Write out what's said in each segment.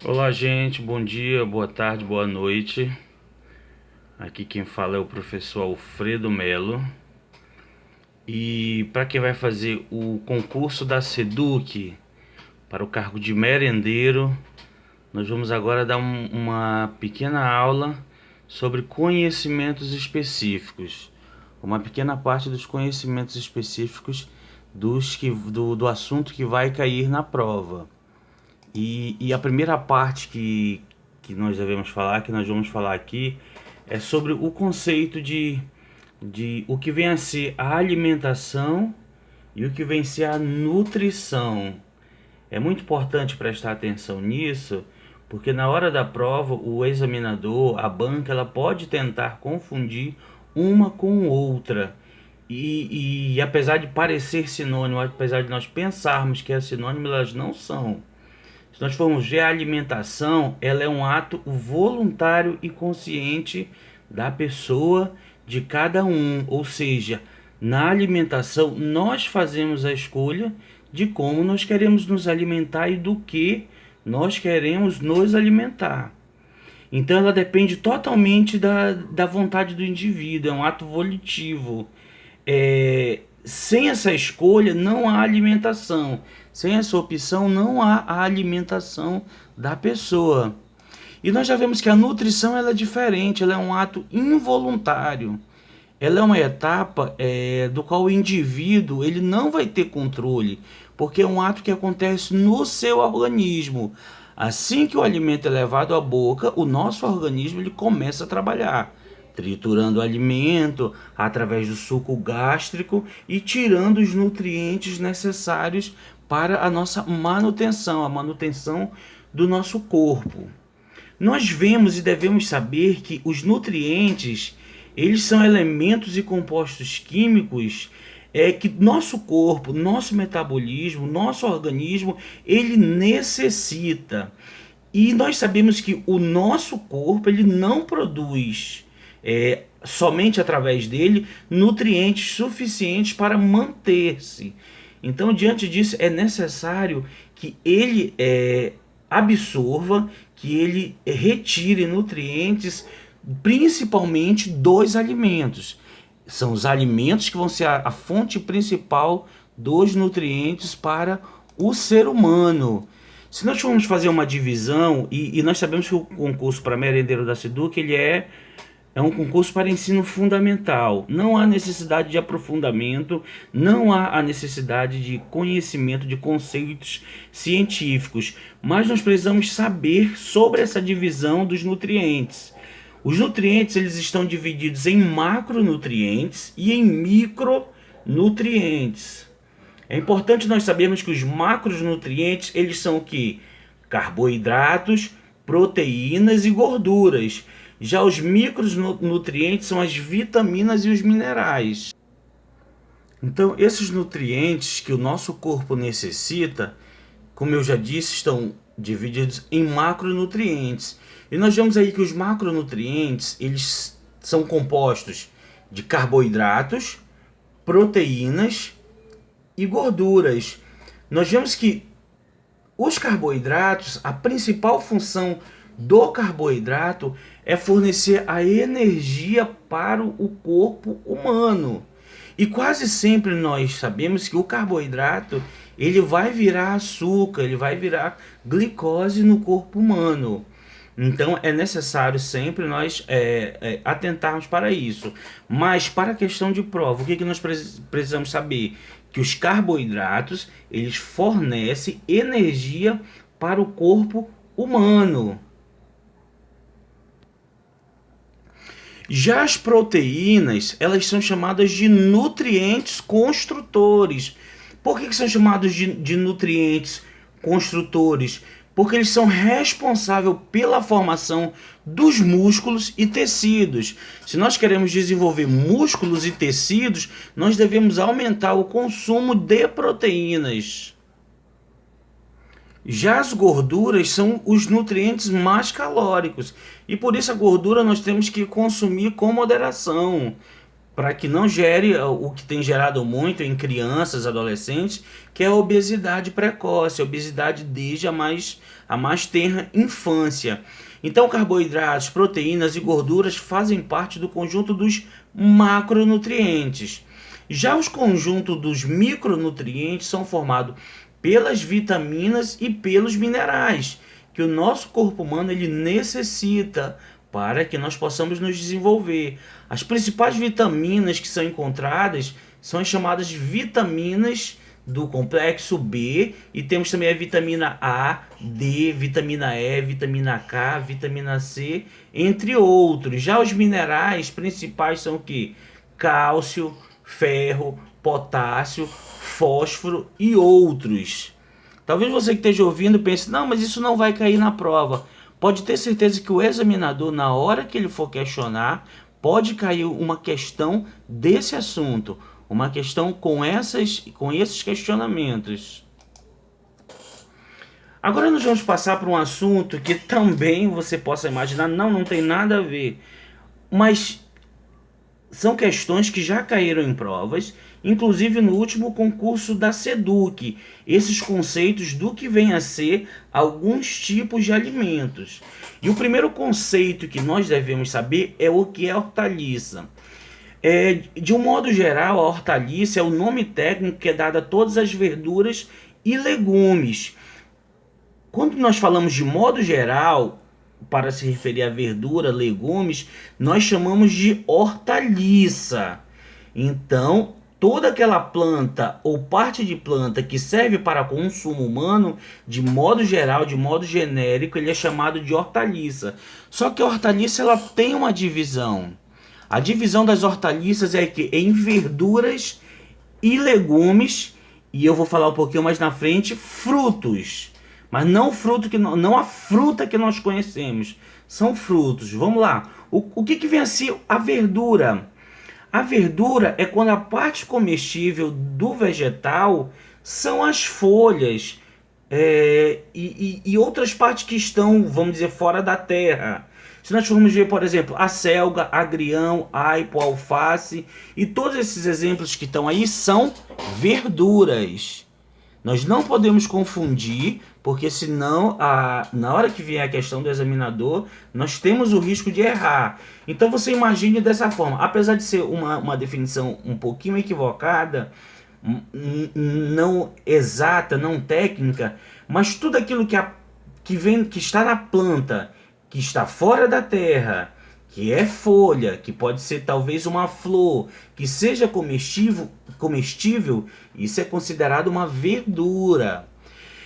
Olá, gente, bom dia, boa tarde, boa noite. Aqui quem fala é o professor Alfredo Melo. E para quem vai fazer o concurso da SEDUC para o cargo de merendeiro, nós vamos agora dar uma pequena aula sobre conhecimentos específicos. Uma pequena parte dos conhecimentos específicos do assunto que vai cair na prova. E a primeira parte que nós devemos falar, que nós vamos falar aqui, é sobre o conceito de o que vem a ser a alimentação e o que vem a ser a nutrição. É muito importante prestar atenção nisso, porque na hora da prova, o examinador, a banca, ela pode tentar confundir uma com outra. E apesar de parecer sinônimo, apesar de nós pensarmos que é sinônimo, elas não são. Se nós formos ver a alimentação, ela é um ato voluntário e consciente da pessoa, de cada um. Ou seja, na alimentação nós fazemos a escolha de como nós queremos nos alimentar e do que nós queremos nos alimentar. Então ela depende totalmente da vontade do indivíduo, é um ato volitivo. Sem essa escolha não há alimentação. Sem essa opção não há a alimentação da pessoa. E nós já vemos que a nutrição ela é diferente, ela é um ato involuntário. Ela é uma etapa do qual o indivíduo ele não vai ter controle, porque é um ato que acontece no seu organismo. Assim que o alimento é levado à boca, o nosso organismo ele começa a trabalhar, triturando o alimento através do suco gástrico e tirando os nutrientes necessários para a nossa manutenção, a manutenção do nosso corpo. Nós vemos e devemos saber que os nutrientes, eles são elementos e compostos químicos que nosso corpo, nosso metabolismo, nosso organismo, ele necessita. E nós sabemos que o nosso corpo, ele não produz somente através dele nutrientes suficientes para manter-se. Então, diante disso, é necessário que ele absorva, que ele retire nutrientes, principalmente dos alimentos. São os alimentos que vão ser a fonte principal dos nutrientes para o ser humano. Se nós formos fazer uma divisão, e nós sabemos que o concurso para merendeiro da SEDUC ele é um concurso para ensino fundamental. Não há necessidade de aprofundamento, não há a necessidade de conhecimento de conceitos científicos, mas nós precisamos saber sobre essa divisão dos nutrientes. Os nutrientes eles estão divididos em macronutrientes e em micronutrientes. É importante nós sabermos que os macronutrientes eles são o que? Carboidratos, proteínas e gorduras. Já os micronutrientes são as vitaminas e os minerais. Então, esses nutrientes que o nosso corpo necessita, como eu já disse, estão divididos em macronutrientes. E nós vemos aí que os macronutrientes, eles são compostos de carboidratos, proteínas e gorduras. Nós vemos que os carboidratos, a principal função do carboidrato é fornecer a energia para o corpo humano. E quase sempre nós sabemos que o carboidrato ele vai virar açúcar, ele vai virar glicose no corpo humano. Então é necessário sempre nós atentarmos para isso. Mas para a questão de prova, o que nós precisamos saber? Que os carboidratos eles fornecem energia para o corpo humano. Já as proteínas, elas são chamadas de nutrientes construtores. Por que são chamados de nutrientes construtores? Porque eles são responsáveis pela formação dos músculos e tecidos. Se nós queremos desenvolver músculos e tecidos, nós devemos aumentar o consumo de proteínas. Já as gorduras são os nutrientes mais calóricos. E por isso a gordura nós temos que consumir com moderação. para que não gere o que tem gerado muito em crianças, adolescentes, que é a obesidade precoce, a obesidade desde a mais tenra infância. Então, carboidratos, proteínas e gorduras fazem parte do conjunto dos macronutrientes. Já os conjuntos dos micronutrientes são formados pelas vitaminas e pelos minerais que o nosso corpo humano ele necessita para que nós possamos nos desenvolver. As principais vitaminas que são encontradas são as chamadas vitaminas do complexo B, e temos também a vitamina A, D, vitamina E, vitamina K, vitamina C, entre outros. Já os minerais principais são o que? Cálcio, ferro, potássio, fósforo e outros. Talvez você que esteja ouvindo pense, não, mas isso não vai cair na prova. Pode ter certeza que o examinador, na hora que ele for questionar, pode cair uma questão desse assunto, uma questão com esses questionamentos. Agora nós vamos passar para um assunto que também você possa imaginar, não tem nada a ver, mas são questões que já caíram em provas, inclusive no último concurso da SEDUC, esses conceitos do que vem a ser alguns tipos de alimentos. E o primeiro conceito que nós devemos saber é o que é hortaliça. De um modo geral, a hortaliça é o nome técnico que é dado a todas as verduras e legumes. Quando nós falamos de modo geral, para se referir a verdura, legumes, nós chamamos de hortaliça. Então, toda aquela planta ou parte de planta que serve para consumo humano, de modo geral, de modo genérico, ele é chamado de hortaliça. Só que a hortaliça ela tem uma divisão. A divisão das hortaliças é que em verduras e legumes, e eu vou falar um pouquinho mais na frente, frutos. Mas não a fruta que nós conhecemos. São frutos. Vamos lá. O que vem a ser a verdura? A verdura é quando a parte comestível do vegetal são as folhas e outras partes que estão, vamos dizer, fora da terra. Se nós formos ver, por exemplo, a selga, agrião, aipo, alface e todos esses exemplos que estão aí são verduras. Nós não podemos confundir, porque senão, na hora que vier a questão do examinador, nós temos o risco de errar. Então você imagine dessa forma, apesar de ser uma definição um pouquinho equivocada, não exata, não técnica, mas tudo aquilo que está na planta, que está fora da terra, que é folha, que pode ser talvez uma flor, que seja comestível, isso é considerado uma verdura.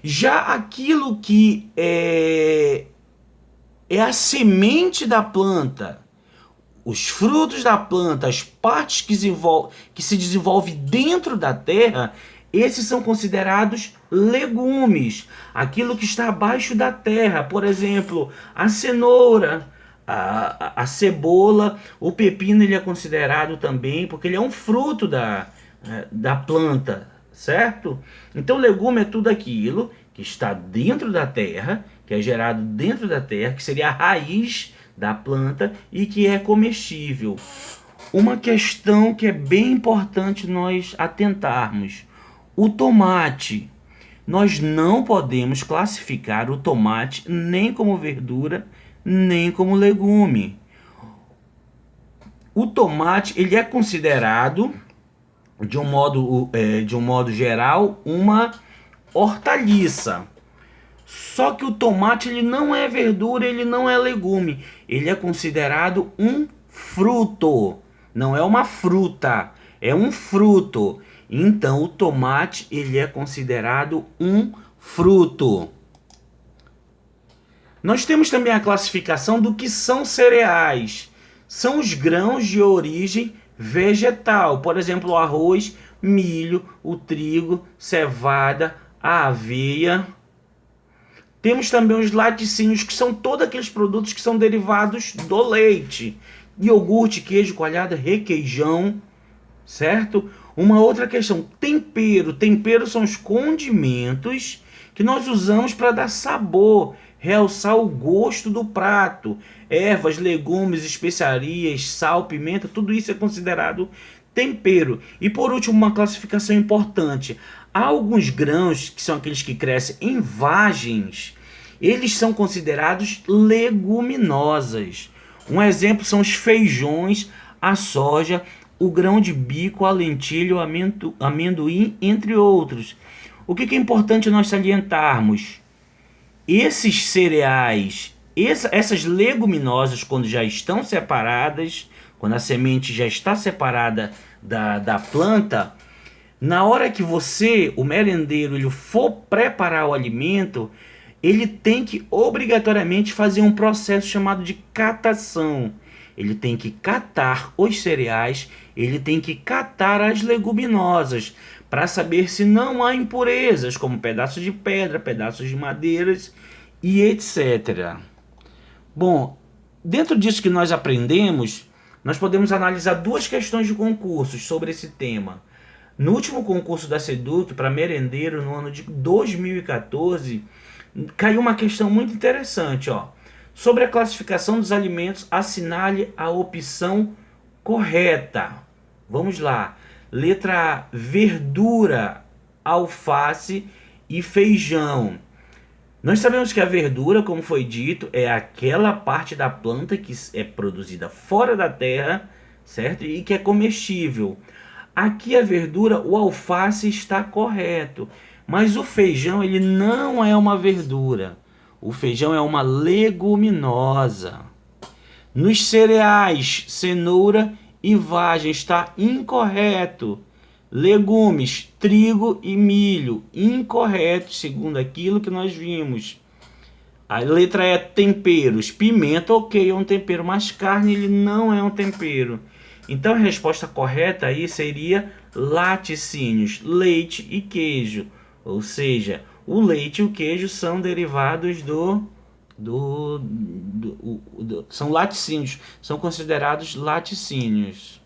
Já aquilo que é a semente da planta, os frutos da planta, as partes que se desenvolvem dentro da terra, esses são considerados legumes. Aquilo que está abaixo da terra, por exemplo, a cenoura, a cebola, o pepino ele é considerado também, porque ele é um fruto da planta, certo? Então legume é tudo aquilo que está dentro da terra, que é gerado dentro da terra, que seria a raiz da planta e que é comestível. Uma questão que é bem importante nós atentarmos: o tomate. Nós não podemos classificar o tomate nem como verdura, nem como legume. O tomate ele é considerado, de um modo geral, uma hortaliça. Só que o tomate ele não é verdura, ele não é legume. Ele é considerado um fruto. Não é uma fruta, é um fruto. Então o tomate ele é considerado um fruto. Nós temos também a classificação do que são cereais. São os grãos de origem vegetal. Por exemplo, o arroz, milho, o trigo, cevada, a aveia. Temos também os laticínios, que são todos aqueles produtos que são derivados do leite. Iogurte, queijo coalhada, requeijão, certo? Uma outra questão, tempero. Tempero são os condimentos que nós usamos para dar sabor, realçar o gosto do prato. Ervas, legumes, especiarias, sal, pimenta, tudo isso é considerado tempero. E por último, uma classificação importante. Há alguns grãos, que são aqueles que crescem em vagens, eles são considerados leguminosas. Um exemplo são os feijões, a soja, o grão de bico, a lentilha, o amendoim, entre outros. O que é importante nós salientarmos? Esses cereais, essas leguminosas, quando já estão separadas, quando a semente já está separada da planta, na hora que você, o merendeiro, ele for preparar o alimento, ele tem que obrigatoriamente fazer um processo chamado de catação. Ele tem que catar os cereais, ele tem que catar as leguminosas, para saber se não há impurezas, como pedaços de pedra, pedaços de madeiras e etc. Bom, dentro disso que nós aprendemos, nós podemos analisar duas questões de concursos sobre esse tema. No último concurso da SEDUC para merendeiro, no ano de 2014, caiu uma questão muito interessante, ó. Sobre a classificação dos alimentos, assinale a opção correta. Vamos lá. Letra A, verdura, alface e feijão. Nós sabemos que a verdura, como foi dito, é aquela parte da planta que é produzida fora da terra, certo? E que é comestível. Aqui a verdura, o alface está correto, mas o feijão ele não é uma verdura. O feijão é uma leguminosa. Nos cereais, cenoura e vagem está incorreto. Legumes, trigo e milho, incorreto, segundo aquilo que nós vimos. A letra E, temperos. Pimenta, ok, é um tempero, mas carne ele não é um tempero. Então a resposta correta aí seria laticínios, leite e queijo. Ou seja, o leite e o queijo são derivados são laticínios, são considerados laticínios.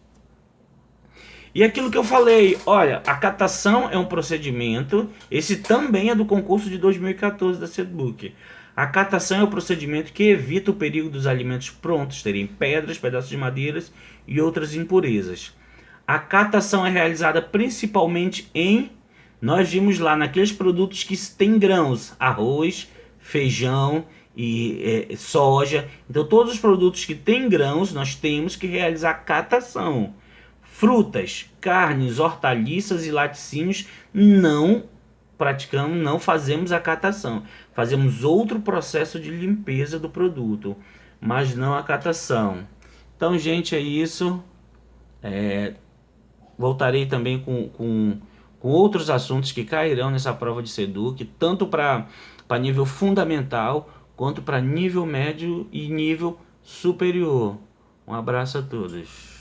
E aquilo que eu falei, olha, a catação é um procedimento, esse também é do concurso de 2014 da SEDUC. A catação é o procedimento que evita o perigo dos alimentos prontos terem pedras, pedaços de madeiras e outras impurezas. A catação é realizada principalmente nós vimos lá naqueles produtos que têm grãos, arroz, feijão e soja. Então todos os produtos que têm grãos nós temos que realizar catação. Frutas, carnes, hortaliças e laticínios não praticamos, não fazemos a catação. Fazemos outro processo de limpeza do produto, mas não a catação. Então, gente, é isso. Voltarei também com outros assuntos que cairão nessa prova de SEDUC, tanto para nível fundamental, quanto para nível médio e nível superior. Um abraço a todos.